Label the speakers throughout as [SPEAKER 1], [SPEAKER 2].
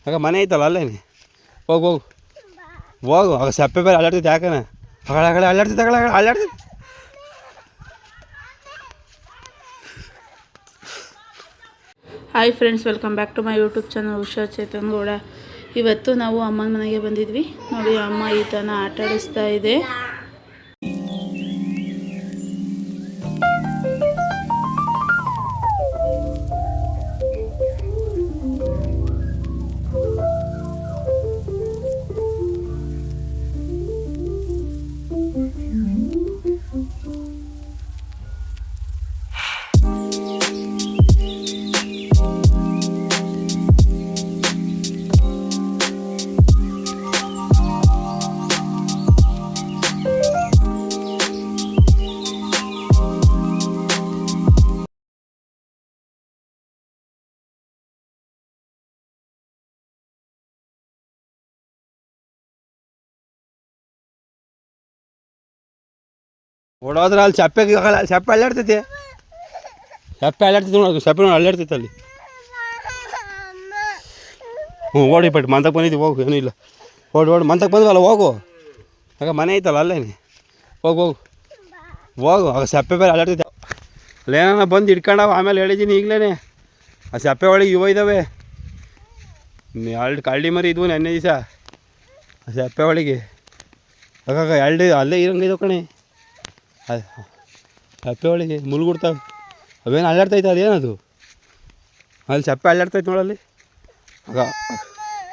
[SPEAKER 1] ಆಗ ಮನೆ ಐತಲ್ಲ ಅಲ್ಲೇನೆ ಹೋಗು ಹೋಗು ಹೋಗು ಆಗ ಸಪ್ಪೆ ಬೇರೆ ಅಲ್ಲಾಡ್ತೈತೆ ಯಾಕನ ಅಗಳ ಅಲ್ಲಾಡ್ತೈತೆ ಅಲ್ಲಾಡ್ತೈತೆ.
[SPEAKER 2] Hi friends, welcome back to my YouTube channel Usha Chetan Gowda. ಇವತ್ತು ನಾವು ಅಮ್ಮನ ಮನೆಗೆ ಬಂದಿದ್ವಿ. ನೋಡಿ, ಅಮ್ಮ ಈತನ ಆಟ ಆಡಿಸ್ತಾ ಇದೆ.
[SPEAKER 1] ಓಡೋದ್ರೆ ಅಲ್ಲಿ ಚಪ್ಪೆ ಅಲ್ಲಾಡ್ತೈತೆ. ಚಪ್ಪೆ ಅಲ್ಲಾಡ್ತೈತೆ ನೋಡೋದು, ಚಪ್ಪೆ ನೋಡಿ ಅಲ್ಲಾಡ್ತೈತೆ ಅಲ್ಲಿ. ಓಡಿ ಪಟ್ಟು ಮಂತಕ್ಕೆ ಬಂದಿದ್ದೀವಿ, ಹೋಗು, ಏನೂ ಇಲ್ಲ. ಓಡಿ ಮಂತಕ್ಕೆ ಬಂದ್ವಲ್ಲ, ಹೋಗು. ಆಗ ಮನೆ ಐತಲ್ಲ ಅಲ್ಲೇನೆ ಹೋಗು ಹೋಗು ಆಗ ಚಪ್ಪೆ ಬೇರೆ ಅಲ್ಲಾಡ್ತೈತೆ. ಅಲ್ಲೇನ ಬಂದು ಹಿಡ್ಕೊಂಡವ. ಆಮೇಲೆ ಹೇಳಿದ್ದೀನಿ ಈಗಲೇ, ಆ ಚಪ್ಪೆ ಒಳಗೆ ಇವು ಇದ್ದಾವೆ, ಕಳ್ಳಿ ಮರಿ ಇದ್ವು ನೆನ್ನೆ ದಿವಸ ಆ ಚಪ್ಪೆ ಒಳಗೆ. ಆಗಾಗ ಅಲ್ಲೇ ಇರಂಗಿದ್ದವು ಕಣೆ, ಚಪ್ಪೆ ಒಳಗೆ ಮುಳುಗುಡ್ತಾವೆ. ಅವೇನು ಅಲ್ಲಾಡ್ತೈತೆ, ಅದೇನದು ಅಲ್ಲಿ ಚಪ್ಪೆ ಅಲ್ಲಾಡ್ತೈತೆ ನೋಡಲ್ಲಿ. ಆಗ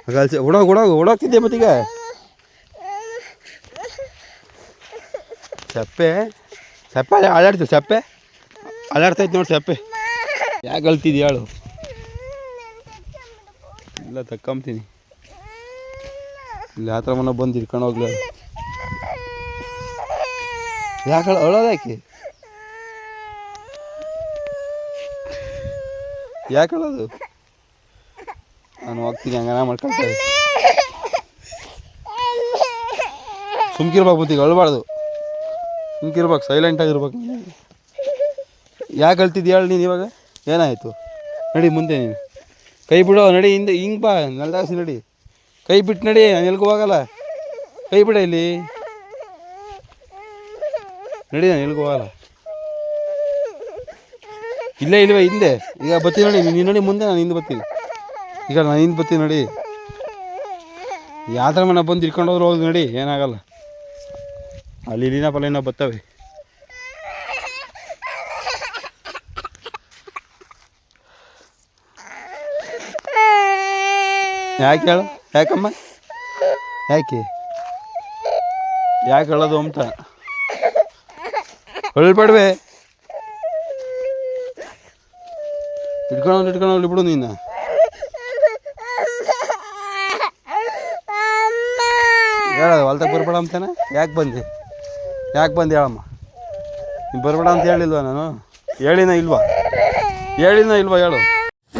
[SPEAKER 1] ಆಗ ಅಲ್ಲಿ ಓಡೋಗ್ತಿದ್ದೆ ಮತ್ತೀಗ. ಚಪ್ಪೆ ಅಲ್ಲಾಡ್ತೀವಿ, ಚಪ್ಪೆ ಅಲ್ಲಾಡ್ತೈತೆ ನೋಡಿ ಚಪ್ಪೆ. ಯಾಕೆ ಅಳ್ತಿದ್ದಿ ಹೇಳು? ಇಲ್ಲ ತಕ್ಕಂತೀನಿ, ಇಲ್ಲಿ ಹತ್ರ ಮನೆ ಬಂದು ಹಿಡ್ಕೊಂಡು ಹೋಗ್ಲಿ. ಯಾಕೆ ಅಳೋದಾಕೆ? ಯಾಕೆ ಅಳೋದು? ನಾನು ಹೋಗ್ತೀನಿ, ಹಂಗನ ಮಾಡ್ಕೊಳ್ತಾರೆ. ಸುಮ್ಕಿರ್ಬೇಕು ಬುತ್ತಿಗೆ, ಅಳ್ಬಾರ್ದು, ಸುಮ್ಕಿರ್ಬೇಕು, ಸೈಲೆಂಟಾಗಿರ್ಬೇಕು. ಯಾಕೆ ಅಳ್ತಿದ್ದಿ ಹೇಳಿ ನೀನು ಇವಾಗ? ಏನಾಯಿತು? ನಡಿ ಮುಂದೆ, ನೀನು ಕೈ ಬಿಡೋ, ನಡಿ ಹಿಂದೆ, ಹಿಂಗೆ ಬಾ, ನೆಲದಾಸಿ ನಡಿ. ಕೈ ಬಿಟ್ಟು ನಡಿ, ನಾನು ಎಲ್ಗೂ ಹೋಗಲ್ಲ. ಕೈ ಬಿಡ ಇಲ್ಲಿ, ನಡಿ, ನಾನು ಎಲ್ಗೂ ಹೋಗಲ್ಲ. ಇಲ್ಲೇ ಇಲ್ವೇ ಹಿಂದೆ? ಈಗ ಬರ್ತೀನಿ ನೋಡಿ, ನೀನು ನೋಡಿ ಮುಂದೆ, ನಾನು ಹಿಂದೆ ಬರ್ತೀನಿ. ಈಗ ನಾನು ಹಿಂದೆ ಬರ್ತೀನಿ ನೋಡಿ. ಯಾವ ಥರ ಮನೆ ಬಂದು ಹಿಡ್ಕೊಂಡು ಹೋದ್ರೆ ಹೋಗಿ ನೋಡಿ, ಏನಾಗಲ್ಲ. ಅಲ್ಲಿ ಇಲ್ಲಿನ ಪಲ್ಲಿನ ಬರ್ತವೆ. ಯಾಕೆ ಹೇಳು? ಯಾಕಮ್ಮ? ಯಾಕೆ ಹೇಳೋದು ಅಂತ ಹೊಳ್ಬೇಡ್ವೆ. ಇಟ್ಕೊಂಡು ಬಿಡು ನೀನು. ಹೇಳೋದು ಹೊಲ್ದಾಗ ಬರ್ಬೇಡ ಅಂತಾನೆ. ಯಾಕೆ ಬಂದೆ ಹೇಳಮ್ಮ? ನೀನು ಬರ್ಬೇಡ ಅಂತ ಹೇಳಿಲ್ವ ನಾನು? ಹೇಳಿನ ಇಲ್ವಾ ಹೇಳು.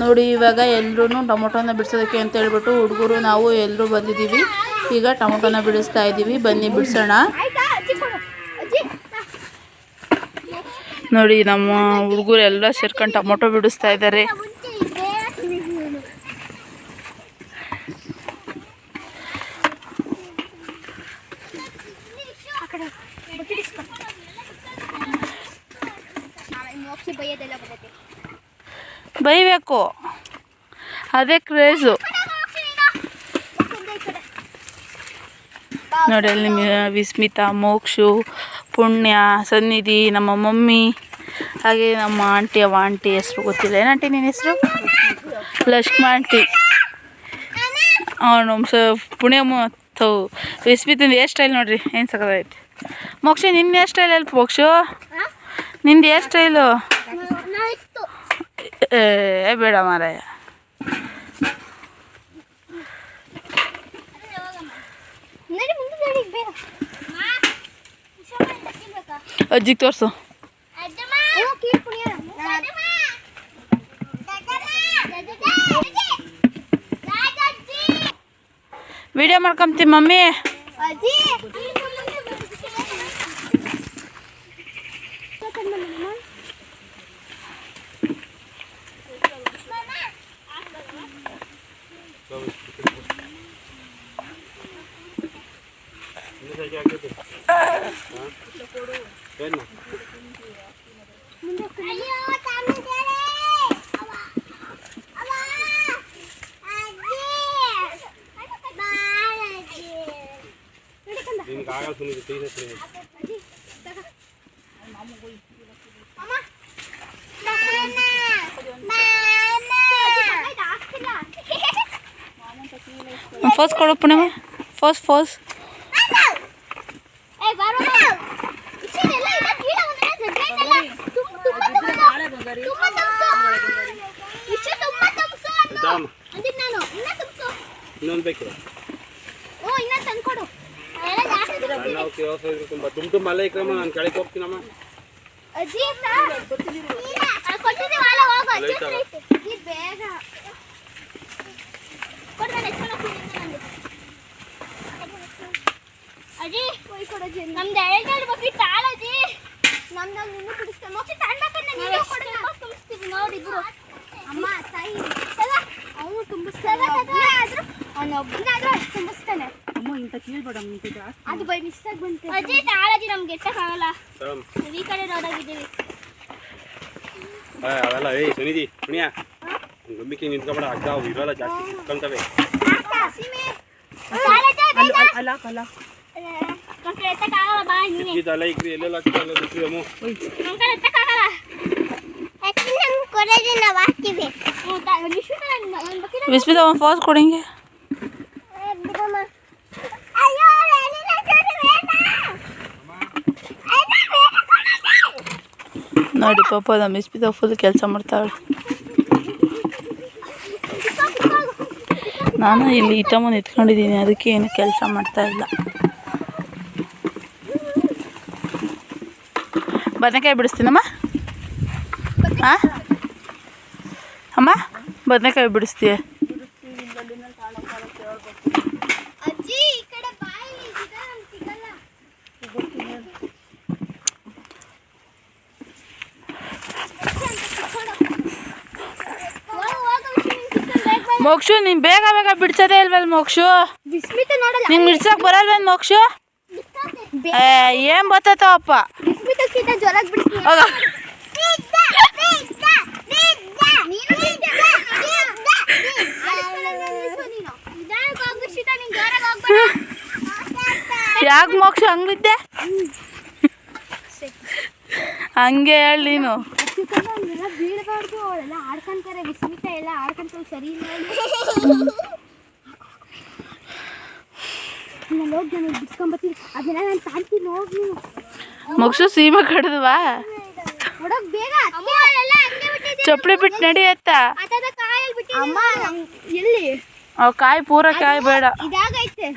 [SPEAKER 2] ನೋಡಿ, ಇವಾಗ ಎಲ್ಲರೂ ಟೊಮೊಟೊನ ಬಿಡಿಸೋದಕ್ಕೆ ಅಂತ ಹೇಳ್ಬಿಟ್ಟು ಹುಡುಗರು ನಾವು ಎಲ್ಲರೂ ಬಂದಿದ್ದೀವಿ. ಈಗ ಟೊಮೊಟೊನ ಬಿಡಿಸ್ತಾ ಇದ್ದೀವಿ, ಬನ್ನಿ ಬಿಡಿಸೋಣ. ನೋಡಿ, ನಮ್ಮ ಹುಡುಗರು ಎಲ್ಲ ಸೇರ್ಕೊಂಡು ಟೊಮೊಟೊ ಬಿಡಿಸ್ತಾ ಇದ್ದಾರೆ. ಬೈಬೇಕು, ಅದೇ ಕ್ರೇಜು. ನೋಡಿ, ಅಲ್ಲಿ ವಿಸ್ಮಿತಾ, ಮೋಕ್ಷು, ಪುಣ್ಯ, ಸನ್ನಿಧಿ, ನಮ್ಮ ಮಮ್ಮಿ, ಹಾಗೆ ನಮ್ಮ ಆಂಟಿ. ಅವ ಆಂಟಿ ಹೆಸ್ರು ಗೊತ್ತಿಲ್ಲ. ಏನಂಟಿ ನಿನ್ನ ಹೆಸರು? ಲಕ್ಷ್ಮ ಆಂಟಿ. ಅವನು ಪುಣ್ಯ ಮತ್ತು ವಿಸ್ಮಿತಿಂದ ಹೇರ್ ಸ್ಟೈಲ್ ನೋಡ್ರಿ, ಏನು ಸಕ್ಕತ್ತೈತೆ. ಮೋಕ್ಷ, ನಿನ್ನ ಹೇರ್ ಸ್ಟೈಲ್ ಎಲ್ಲಿ ಮೋಕ್ಷು? ನಿಂದು ಹೇರ್ ಸ್ಟೈಲು ಬೇಡ ಮಾರಾಯ. ಅಜ್ಜಿಗೆ ತೋರಿಸು. ವಿಡಿಯೋ ಮಾಡ್ಕೊಂತೀವಿ ಮಮ್ಮಿ. ಫೋಸ್ ಕೊಡು ಪುಣ್ಯಮ್ಮ, ಫೋಸ್
[SPEAKER 1] ಇನ್ನೊಂದು ಬೇಕು ತುಂಬ ಅಲ್ಲೇ ಇಕ್ರಮ್ಮ, ನಾನು ಕೆಳಗೆ ಹೋಗ್ತೀನಮ್ಮ.
[SPEAKER 3] ನಮ್ದು ಎರಡು ಬಕೆಟ್ ತಾಳಜಿ ನಮ್ದು ನಿನ್ನ ಕುಡಿಸ್ತಾ ಮೋಕ್ಷಿ ತುಂಬಿಸ್ತೀವಿ ನೋಡಿದ್ರು ಅಮ್ಮ ತಾಯಿ ಅವನು ತುಂಬಿಸ್ತಾನೆ ಅವನೊಬ್ಬನಾದ್ರೂ ಅಷ್ಟು ತುಂಬಿಸ್ತಾನೆ.
[SPEAKER 2] ಅಮ್ಮ ಇಂಥ ಕೇಳ್ಬೇಡ ಜಾಸ್ತಿ,
[SPEAKER 3] ಅದು ಬೈ ಮಿಸ್ ಆಗಿ ಬಂತು ಅಜ್ಜಿ ತಾಳಜಿ ನಮ್ಗೆ ಎತ್ತಕ್ಕಾಗಲ್ಲ, ಈ ಕಡೆ ರೋಡಾಗಿದ್ದೀವಿ.
[SPEAKER 1] ಅವೆಲ್ಲ ಸುನಿಧಿ ಪುಣ್ಯ ನಂಬಿಕೆ ನಿಂತ್ಕೊಬೇಡ, ಅಗ್ಗ ಅವು ಇರೋಲ್ಲ ಜಾಸ್ತಿ ಕುತ್ಕೊಂತವೆ. ತಲೆ ಇಕ್ರಿ ಎಲ್ಲೆಲ್ಲ
[SPEAKER 2] ವಿಸ್ಮಿತ ಒಂದು ಫೋಸ್ ಕೊಡಿಂಗೆ ನೋಡಿ ಪಾಪ ನಮ್ಮ ವಿಸ್ಮಿತ ಫುಲ್ ಕೆಲಸ ಮಾಡ್ತಾಳೆ. ನಾನು ಇಲ್ಲಿ ಇಟಮನ್ ಎತ್ಕೊಂಡಿದ್ದೀನಿ, ಅದಕ್ಕೆ ಏನು ಕೆಲಸ ಮಾಡ್ತಾ ಇಲ್ಲ. ಬದನೆಕಾಯಿ ಬಿಡಿಸ್ತೀನಮ್ಮ. ಹಾಂ ಅಮ್ಮ, ಬದನೆಕಾಯಿ ಬಿಡಿಸ್ತೀಯ? ಮೋಕ್ಷು ನೀನು ಬೇಗ ಬೇಗ ಬಿಡ್ಸೋದೇ ಇಲ್ವಲ್ಲ ಮೋಕ್ಷು? ನಿಂಗೆ ಬಿಡ್ಸಕ್ಕೆ ಬರಲ್ವೇನು ಮೋಕ್ಷು? ಏನು ಬರ್ತೈತವಪ್ಪ ಹೋಗ. ಯಾಕೆ ಮೋಕ್ಷ ಹಂಗಿದ್ದೆ? ಹಂಗೆ ಹೇಳಿ ನೀನು.
[SPEAKER 3] ಬೀಳಬಾರ್ದು, ಅವಳೆಲ್ಲ ಆಡ್ಕೊಂತಾರೆ, ವಿಸ್ಮಿತ ಎಲ್ಲ ಆಡ್ಕೊಂತಾರೆ, ಸರಿ ಇಲ್ಲ. ನಾನು ಹೋಗಿ ನನಗೆ ಬಿಡ್ಸ್ಕೊಂಬತ್ತೀನಿ, ಅದನ್ನೆಲ್ಲ ನಾನು ತಾಳ್ತೀನಿ ಹೋಗಿ. ನೀನು
[SPEAKER 2] ಮೋಕ್ಷ ಸೀಮೆ ಕಡ್ದವಾ
[SPEAKER 3] ನೋಡೋಕೆ ಬೇಗ
[SPEAKER 2] ಚಪ್ಪಲಿ ಬಿಟ್ಟು ನಡಿಯತ್ತ.
[SPEAKER 3] ಅಮ್ಮ ಎಲ್ಲಿ
[SPEAKER 2] ಅವು ಕಾಯಿ ಪೂರ ಕಾಯಿ ಬೇಡ,
[SPEAKER 3] ಇದಾಗೈತೆ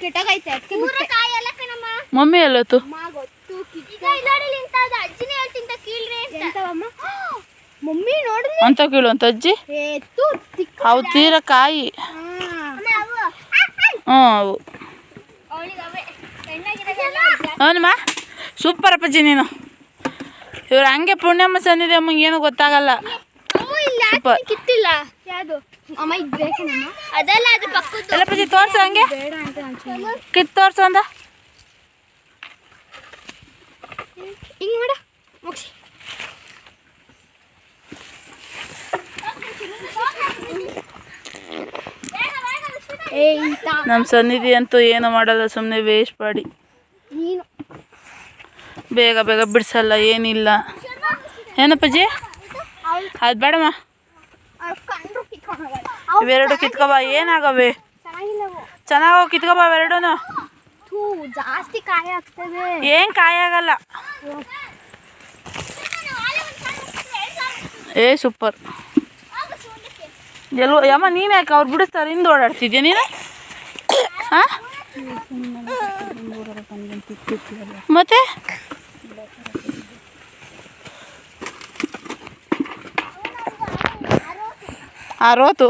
[SPEAKER 3] ಕೆಟ್ಟಾಗೈತೆ ಪೂರ ಕಾಯಿ ಎಲ್ಲ ಕಣಮ್ಮ.
[SPEAKER 2] ಮಮ್ಮಿ ಎಲ್ಲತ್ತು
[SPEAKER 3] ಮಮ್ಮಿ ನೋಡ್ರಿ
[SPEAKER 2] ಅಂತ ಕೇಳು ಅಂತ ಅಜ್ಜಿ. ಅವು ತೀರ ಕಾಯಿ. ಅವು ಅವನಮ್ಮ ಸೂಪರ್ ಅಪ್ಪಾಜಿ ನೀನು. ಇವ್ರು ಹಂಗೆ ಪುಣ್ಯಮ್ಮ ಸಂದಿದೆ ಅಮ್ಮಂಗೆ ಏನೂ ಗೊತ್ತಾಗಲ್ಲ. ಸೂಪರ್
[SPEAKER 3] ಕಿತ್ತಿಲ್ಲ ಯಾವುದು ಅಮ್ಮ ಇದು ಬೇಕೇನಮ್ಮ? ಅದಲ್ಲ ಅದು ಪಕ್ಕದ್ದು.
[SPEAKER 2] ಎಲ್ಲ ಅಪ್ಪಾಜಿ ತೋರ್ಸು ಹಂಗೆ
[SPEAKER 3] ಬೇಡ ಅಂತ ನಾನು
[SPEAKER 2] ಕಿತ್ತು ತೋರ್ಸು ಅಂದ.
[SPEAKER 3] ಹಿಂಗೆ ಮಾಡ ಮುಗಿಸಿ.
[SPEAKER 2] ನಮ್ಮ ಸನ್ನಿಧಿ ಅಂತೂ ಏನು ಮಾಡಲ್ಲ, ಸುಮ್ಮನೆ ವೇಸ್ಟ್ ಮಾಡಿ.
[SPEAKER 3] ನೀನು
[SPEAKER 2] ಬೇಗ ಬೇಗ ಬಿಡಿಸಲ್ಲ, ಏನಿಲ್ಲ. ಏನಪ್ಪಾಜಿ ಅದು ಬೇಡಮ್ಮ, ಇವೆರಡು ಕಿತ್ಕೊಬ. ಏನಾಗವೆ ಚೆನ್ನಾಗವ, ಕಿತ್ಕೊಬ ಅವೆರಡೂ.
[SPEAKER 3] ಜಾಸ್ತಿ ಕಾಯಿ ಆಗ್ತದೆ.
[SPEAKER 2] ಏನು ಕಾಯಿ ಆಗಲ್ಲ. ಏ ಸೂಪರ್. ಎಲ್ಲೋ ಯಮ್ಮ ನೀನು ಯಾಕೆ ಅವ್ರು ಬಿಡಿಸ್ತಾರೆ ಹಿಂದೆ ಓಡಾಡ್ತಿದ್ಯಾ ನೀನು? ಹಾಂ ಮತ್ತೆ ಅರವತ್ತು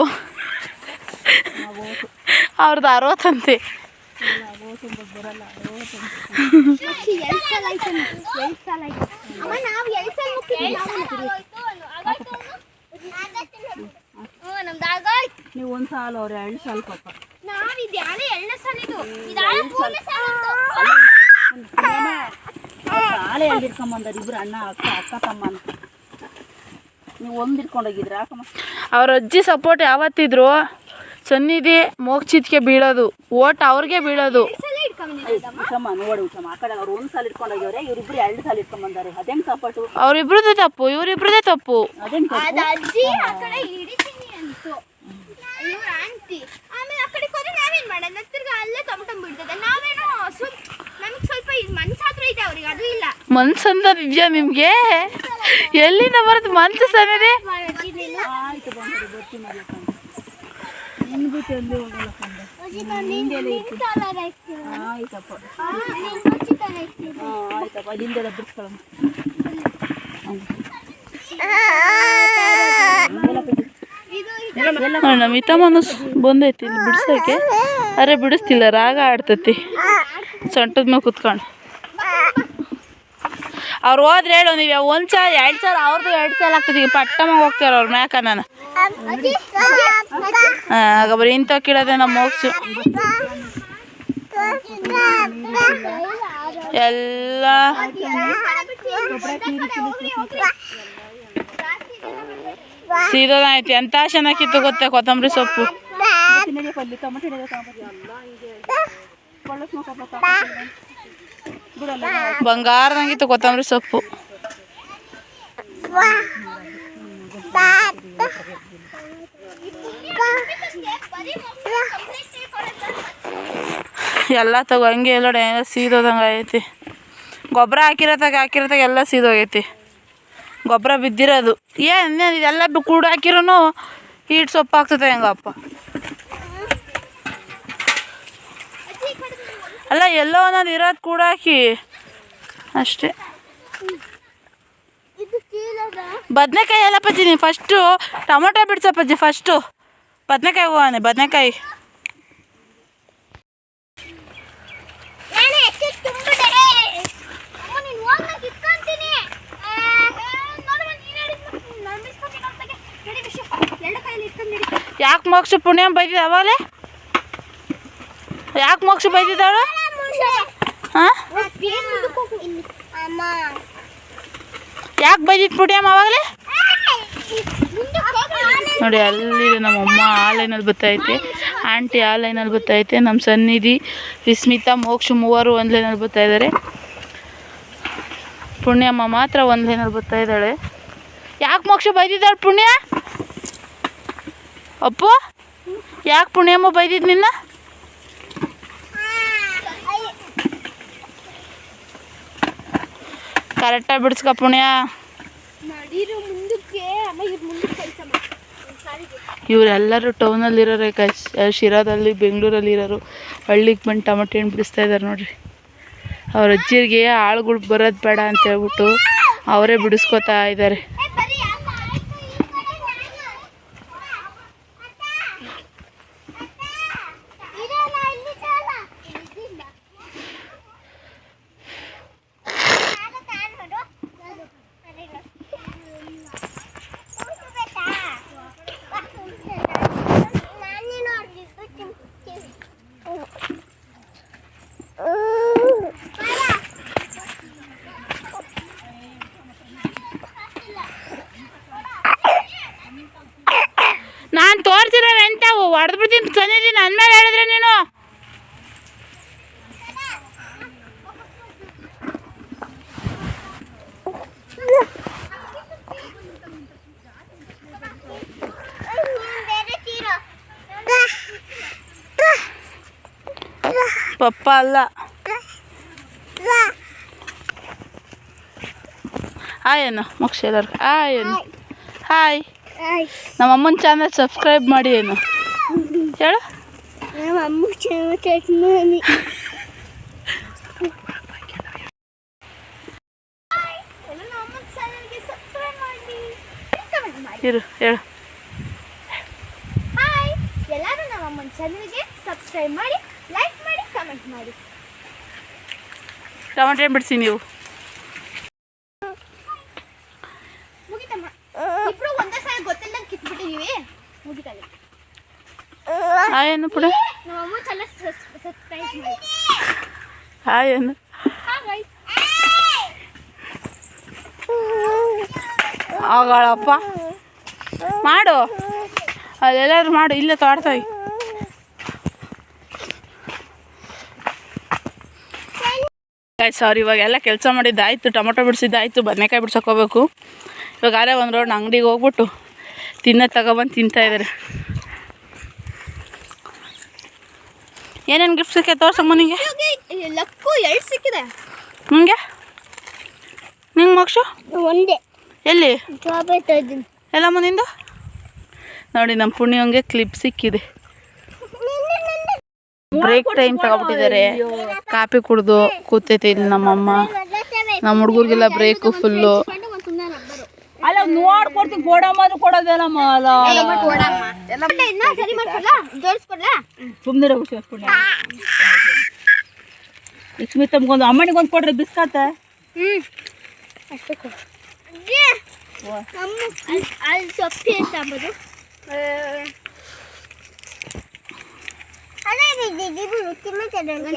[SPEAKER 2] ಅವ್ರದ್ದು 60 ಅಂತೆ.
[SPEAKER 3] ನಮ್ದು
[SPEAKER 2] ನೀವು ಒಂದು ಸಾಲ ಅವ್ರು 2 ಸಾಲ ಪಾಪ.
[SPEAKER 3] ನಾವಿದು ಯಾಳೆ 2ನೇ ಸಾಲ ಇದು ಇದಾಳೆ 3ನೇ ಸಾಲ
[SPEAKER 2] ಸಾಲ ಹಿಡ್ಕೊಂಬಂದಾರ ಇಬ್ರು ಅಣ್ಣ ಅಕ್ಕ ತಮ್ಮನ. ನೀವು ಒಂದು ಹಿಡ್ಕೊಂಡೋಗಿದ್ರ ಅವ್ರ ಅಜ್ಜಿ ಸಪೋರ್ಟ್ ಯಾವತ್ತಿದ್ರು ಸನ್ನಿಧಿ ಮೋಕ್ಷಿತ್ಗೆ ಬೀಳೋದು, ಓಟ್ ಅವ್ರಿಗೆ ಬೀಳೋದು. ಉಷಮ್ಮ ನೋಡಿ ಉಷಮ್ಮ ಆ ಕಡೆ ಅವ್ರು 1 ಸಾಲ ಇಟ್ಕೊಂಡೋಗ್ಯವ್ರೆ, ಇವ್ರಿಬ್ರು 2 ಸಾಲ ಇಟ್ಕೊಂಡ್ಬಂದಾರೆ. ಅದೇನು ಸಪೋರ್ಟು? ಅವ್ರಿಬ್ರದೇ ತಪ್ಪು, ಇವರಿಬ್ರದೇ ತಪ್ಪು. ಅದೇನು
[SPEAKER 3] ಅಜ್ಜಿ ಆ ಕಡೆ ಹಿಡಿತೀನಿ ಅಂತು ಇವ್ರ ಆಂಟಿ. ಆಮೇಲೆ ಆ ಕಡೆ ಹೋದ್ರೆ ನಾವೇನ್ ಮಾಡೋದು? ತಿರ್ಗಾ ಅಲ್ಲೇ ಟೊಮಟೊ ಬಿಡ್ತದೆ. ನಾವೇನೋ ನಮಗೆ ಸ್ವಲ್ಪ ಮನ್ಸಾತ್ರ ಇದೆ, ಅವ್ರಿಗೆ ಅದು ಇಲ್ಲ.
[SPEAKER 2] ಮನ್ಸಂದ ಇದೆಯಾ ನಿಮ್ಗೆ? ಎಲ್ಲಿಂದ ಬರುತ್ತೆ ಮನ್ಸು ಸನ್ನಿಧಿ?
[SPEAKER 3] ಆಯ್ತು ಬರ್ತೀನಿ
[SPEAKER 2] ನಮ್ಮ ಮಿತಮ್ಮನು ಬಂದೈತಿ ಇಲ್ಲಿ ಬಿಡ್ಸೋಕೆ. ಅರೆ ಬಿಡಿಸ್ತಿಲ್ಲ, ರಾಗ ಆಡ್ತೈತಿ ಸೊಂಟದ ಮೇಲೆ ಕುತ್ಕೊಂಡು. ಅವ್ರು ಹೋದ್ರೆ ಹೇಳು, ನೀವು 1 ಸಾಲ 2 ಸಾಲ ಅವ್ರದ್ದು 2 ಸಾಲ ಆಗ್ತದೆ. ಈಗ ಪಟ್ಟಮ್ಮ ಹೋಗ್ತಾರ ಅವ್ರ ಮ್ಯಾಕ ನಾನು ಆಗ ಬರೀ ಇಂಥ ಕೀಳೋದೆ ನಮ್ಮ ಮೋಕ್ಷು. ಎಲ್ಲ ಸೀದೋದೈತಿ. ಎಂತ ಚೆನ್ನಾಗಿತ್ತು ಗೊತ್ತಾ ಕೊತ್ತಂಬರಿ ಸೊಪ್ಪು. ಬಂಗಾರದಂಗಿತ್ತು ಕೊತ್ತಂಬರಿ ಸೊಪ್ಪು. ಎಲ್ಲ ತಗೋ ಹಂಗೆ ಎಲ್ಲೋಡೆ ಎಲ್ಲ ಸೀದೋದಂಗೆ ಆಗೈತಿ. ಗೊಬ್ಬರ ಹಾಕಿರೋತಾಗ ಎಲ್ಲ ಸೀದೋಗೈತಿ. ಗೊಬ್ಬರ ಬಿದ್ದಿರೋದು ಏನು ಇದೆಲ್ಲ ಕೂಡ ಹಾಕಿರೂ ಈಟ್ ಸೊಪ್ಪು ಆಗ್ತದೆ ಹೆಂಗಪ್ಪ. ಅಲ್ಲ ಎಲ್ಲೋ ಒಂದೊಂದು ಇರೋದು ಕೂಡ ಹಾಕಿ ಅಷ್ಟೇ. ಬದನೆಕಾಯಿ ಎಲ್ಲ ಪಜ್ಜಿ ನೀನು ಫಸ್ಟು ಟೊಮೊಟೊ ಬಿಡ್ಸಪ್ಪಜ್ಜಿ. ಫಸ್ಟು ಬದನೆಕಾಯಿ ಹೋಗೋಣ. ಬದನೆಕಾಯಿ ಯಾಕೆ ಮೋಕ್ಷ ಪುಣ್ಯ ಬೈದಿದ್ದ ಅವಾಗಲೇ? ಯಾಕೆ ಮೋಕ್ಷ ಬೈದಿದ್ದಾಳು? ಹಾಂ ಯಾಕೆ ಬೈದಿತ್ತು ಪುಣ್ಯಮ್ಮ ಅವಾಗಲೇ? ನೋಡಿ ಅಲ್ಲಿದೆ ನಮ್ಮಮ್ಮ ಆನ್ಲೈನಲ್ಲಿ ಬರ್ತೈತೆ, ಆಂಟಿ ಆನ್ಲೈನಲ್ಲಿ ಬರ್ತೈತೆ, ನಮ್ಮ ಸನ್ನಿಧಿ ವಿಸ್ಮಿತಾ ಮೋಕ್ಷ 3 ಒಂದ್ಲೈನಲ್ಲಿ ಬರ್ತಾ ಇದ್ದಾರೆ. ಪುಣ್ಯಮ್ಮ ಮಾತ್ರ ಒಂದ್ಲೈನಲ್ಲಿ ಬರ್ತಾ ಇದ್ದಾಳೆ. ಯಾಕೆ ಮೋಕ್ಷ ಬೈದಿದ್ದಾಳೆ ಪುಣ್ಯ? ಅಪ್ಪು ಯಾಕೆ ಪುಣ್ಯಮ್ಮ ಬೈದಿದ್ದು ನಿನ್ನ? ಕರೆಕ್ಟಾಗಿ ಬಿಡಿಸ್ಕ ಪುಣ್ಯ. ಇವರೆಲ್ಲರೂ ಟೌನಲ್ಲಿರೋರೆ, ಶಿರಾದಲ್ಲಿ ಬೆಂಗಳೂರಲ್ಲಿ ಇರೋರು ಹಳ್ಳಿಗೆ ಬಂದು ಟೊಮಟೊ ಹಣ್ಣು ಬಿಡಿಸ್ತಾ ಇದ್ದಾರೆ ನೋಡ್ರಿ. ಅವ್ರ ಅಜ್ಜಿಗೆ ಆಳುಗಳು ಬರೋದು ಬೇಡ ಅಂತ ಹೇಳ್ಬಿಟ್ಟು ಅವರೇ ಬಿಡಿಸ್ಕೊತಾ ಇದ್ದಾರೆ. ನಾನು ತೋರಿಸಿರೋವು ಎಂಥವು ಹೊಡೆದು ಬಿಡ್ತೀನಿ ಸನ್ನಿಧಿ ನನ್ನ ಮೇಲೆ ಹೇಳಿದ್ರೆ ನೀನು. ಪಪ್ಪ ಅಲ್ಲ. ಹಾಯ್ ಅನ್ನು ಮೋಕ್ಷ ಎಲ್ಲರಿಗೂ ಹಾಯ್ ಅನ್ನು. ಹಾಯ್. ನಮ್ಮ ಅಮ್ಮನ ಚಾನಲ್ ಸಬ್ಸ್ಕ್ರೈಬ್ ಮಾಡಿ ಏನು ಹೇಳು. ಇರು ಹೇಳು.
[SPEAKER 3] ಹಾಯ್, ಎಲ್ಲರೂ ನಮ್ಮ ಅಮ್ಮನ ಚಾನಲ್ಗೆ ಸಬ್ಸ್ಕ್ರೈಬ್ ಮಾಡಿ, ಲೈಕ್ ಮಾಡಿ, ಕಮೆಂಟ್ ಮಾಡಿ.
[SPEAKER 2] ಟೊಮೆಟೊ ಹಣ್ಣು ಬಿಡಿಸಿ ನೀವು.
[SPEAKER 3] ಮುಗಿತಮ್ಮ, ಇಬ್ರು ಒಂದೇ ಸಾರಿ ಗೊತ್ತಿಲ್ಲದಂಗೆ ಕಿತ್ಬಿಟ್ಟಿದೀವಿ. ಮುಗಿತಲ್ಲ.
[SPEAKER 2] ಏನು ಪುಡ
[SPEAKER 3] ನಮ್ಮಮ್ಮ ಚಲ ಸರ್ಪ್ರೈಸ್ ಮಾಡಿ
[SPEAKER 2] ಏನು ಆಗಳಪ್ಪ ಮಾಡು ಅದೆಲ್ಲರೂ ಮಾಡು ಇಲ್ಲೇ ತೋಡ್ತಾವೆ. ಸಾರಿ ಇವಾಗೆಲ್ಲ ಕೆಲಸ ಮಾಡಿದ್ದಾಯ್ತು, ಟೊಮೊಟೊ ಬಿಡಿಸಿದ್ದಾಯ್ತು, ಬದನೆಕಾಯಿ ಬಿಡ್ಸೋಕೆ ಹೋಗ್ಬೇಕು. ಇವಾಗ ಆರೇ ಒಂದು ರೌಂಡ್ ಅಂಗಡಿಗೆ ಹೋಗ್ಬಿಟ್ಟು ತಗೊಬಂದು ತಿಂತಾಯಿದ್ದಾರೆ. ಏನೇನು ಗಿಫ್ಟ್ ಸಿಕ್ಕ ತೋರ್ಸಮ್ಮ ನಿಂಗೆ.
[SPEAKER 3] ಲಕ್ಕು 2 ಸಿಕ್ಕಿದೆ
[SPEAKER 2] ನಿಂಗೆ. ನಿಂಗೆ ಮೋಕ್ಷ
[SPEAKER 3] ಒಂದೇ
[SPEAKER 2] ಎಲ್ಲಿ
[SPEAKER 3] ಜಾಬ್ ಆಯ್ತಾ ಇದ್ದೀನಿ
[SPEAKER 2] ಎಲ್ಲಮ್ಮ ನಿಂದು ನೋಡಿ. ನಮ್ಮ ಪುಣ್ಯಂಗೆ ಕ್ಲಿಪ್ ಸಿಕ್ಕಿದೆ. ಬ್ರೇಕ್ ಟೈಮ್ ತಗೊಬಿಟ್ಟಿದ್ದಾರೆ. ಕಾಫಿ ಕುಡ್ದು ಕೂತೈತೆ ಇಲ್ಲಿ ನಮ್ಮಮ್ಮ. ನಮ್ಮ ಹುಡುಗರಿಗೆಲ್ಲ ಬ್ರೇಕು ಫುಲ್ಲು. ಅಲ್ಲ ನೋಡ್ಕೊಡ್ತೀನಿ ಕೊಡಮ್ಮ ಕೊಡೋದೇನಮ್ಮ. ಸುಮ್ಮನೆ ಲಕ್ಷ್ಮಿ ತಮ್ಗೊಂದು ಅಮ್ಮನಿಗೊಂದು ಕೊಡ್ರಿ ಬಿಸ್ಕತ್ತ.
[SPEAKER 3] ಅಲ್ಲಿ ಸೊಪ್ಪಿ ಅಂತ ಅಂಬೋದು.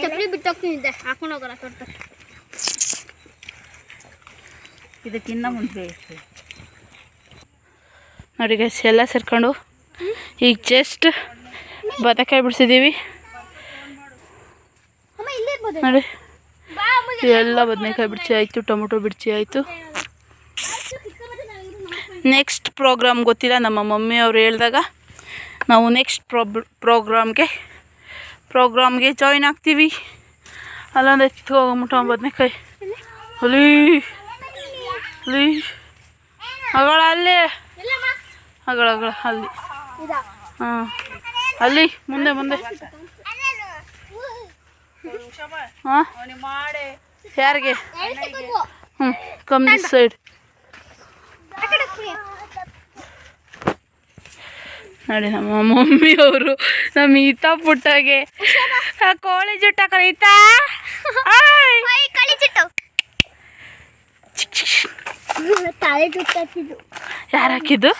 [SPEAKER 3] ಚಪ್ಪಲಿ ಬಿಟ್ಟೋಗ್ತಿದ್ದೆ ಹಾಕೊಂಡು ಹೋಗೋಣ ತೊಡ್ತ.
[SPEAKER 2] ಇದಕ್ಕಿನ್ನ ಮುಂದೆ ನೋಡಿ ಗೈಸ್ ಎಲ್ಲ ಸೇರ್ಕೊಂಡು ಈಗ ಜಸ್ಟ್ ಬದನೆಕಾಯಿ ಬಿಡಿಸಿದ್ದೀವಿ ನೋಡಿ. ಎಲ್ಲ ಬದನೆಕಾಯಿ ಬಿಡಿಸಿ ಆಯಿತು, ಟೊಮೊಟೊ ಬಿಡಿಸಿ ಆಯಿತು. ನೆಕ್ಸ್ಟ್ ಪ್ರೋಗ್ರಾಮ್ ಗೊತ್ತಿಲ್ಲ. ನಮ್ಮ ಮಮ್ಮಿ ಅವ್ರು ಹೇಳಿದಾಗ ನಾವು ನೆಕ್ಸ್ಟ್ ಪ್ರೋಗ್ರಾಮ್ಗೆ ಜಾಯಿನ್ ಆಗ್ತೀವಿ. ಅಲ್ಲೊಂದು ಎತ್ತು ಹೋಗ್ಬಿಟ್ಟು ಬದನೆಕಾಯಿ ಹುಲಿ ಹುಲಿ ಅಗಳ ಅಲ್ಲೇ ಅಗಳ ಅಲ್ಲಿ ಹಾಂ ಅಲ್ಲಿ ಮುಂದೆ ಹಾಂ ಯಾರಿಗೆ ಕಮ್ ದಿಸ್ ಸೈಡ್ ನೋಡಿ. ನಮ್ಮ ಮಮ್ಮಿ ಅವರು ನಮ್ಮ ಈತಾ ಪುಟ್ಟಾಗೆ ಕೋಳಿ ಜುಟ್ಟ ಕರೀತಾ ಯಾರು ಹಾಕಿದ್ದು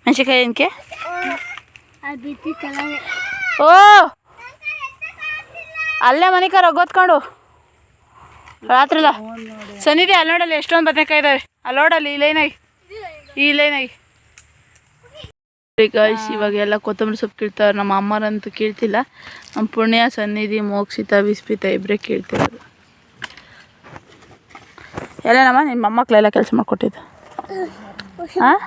[SPEAKER 2] ಮೆಣಸಿನ್ಕಾಯಿ ಏನಕ್ಕೆ? ಓ ಅಲ್ಲೇ ಮನಿಕಾರ ಗೊತ್ಕೊಂಡು ರಾತ್ರಿಲ್ಲ ಸನಿದೆ. ಅಲ್ಲಿ ನೋಡಲ್ಲಿ ಎಷ್ಟೊಂದು ಬದನೆಕಾಯಿ ಇದ್ದಾವೆ. ಅಲ್ಲಿ ನೋಡಲ್ಲಿ ಈ ಲೈನಾಗಿ ಗಾಯ್ಸ್. ಇವಾಗೆಲ್ಲ ಕೊತ್ತಂಬರಿ ಸೊಪ್ಪು ಕೀಳ್ತಾರೆ. ನಮ್ಮ ಅಮ್ಮರಂತೂ ಕೀಳ್ತಿಲ್ಲ. ನಮ್ಮ ಪುಣ್ಯ, ಸನ್ನಿಧಿ, ಮೋಕ್ಷಿತ, ವಿಸ್ಪಿತ ಇಬ್ಬರೇ ಕೀಳ್ತಿರೋದು. ಎಲ್ಲನಮ್ಮ ನಿಮ್ಮ ಮೊಮ್ಮಕ್ಕಳೆಲ್ಲ ಕೆಲಸ ಮಾಡಿಕೊಟ್ಟಿದ್ದು. ಹಾಂ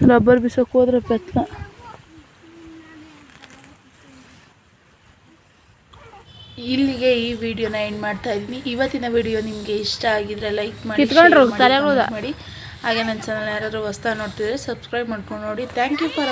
[SPEAKER 2] ರಬ್ಬರ್ ಬಿಸೋಕೆ ಹೋದ್ರೆ ಪೆತ್ಲ. ಇಲ್ಲಿಗೆ ಈ ವಿಡಿಯೋನ ಎಂಡ್ ಮಾಡ್ತಾ ಇದ್ದೀನಿ. ಇವತ್ತಿನ ವಿಡಿಯೋ ನಿಮಗೆ ಇಷ್ಟ ಆಗಿದ್ರೆ ಲೈಕ್ ಮಾಡಿ, ಮಾಡಿ. ಹಾಗೆ ನನ್ನ ಚಾನಲ್ ಯಾರಾದರೂ ಹೊಸ್ದಾಗಿ ನೋಡ್ತಿದ್ರೆ ಸಬ್ಸ್ಕ್ರೈಬ್ ಮಾಡ್ಕೊಂಡು ನೋಡಿ. Thank you for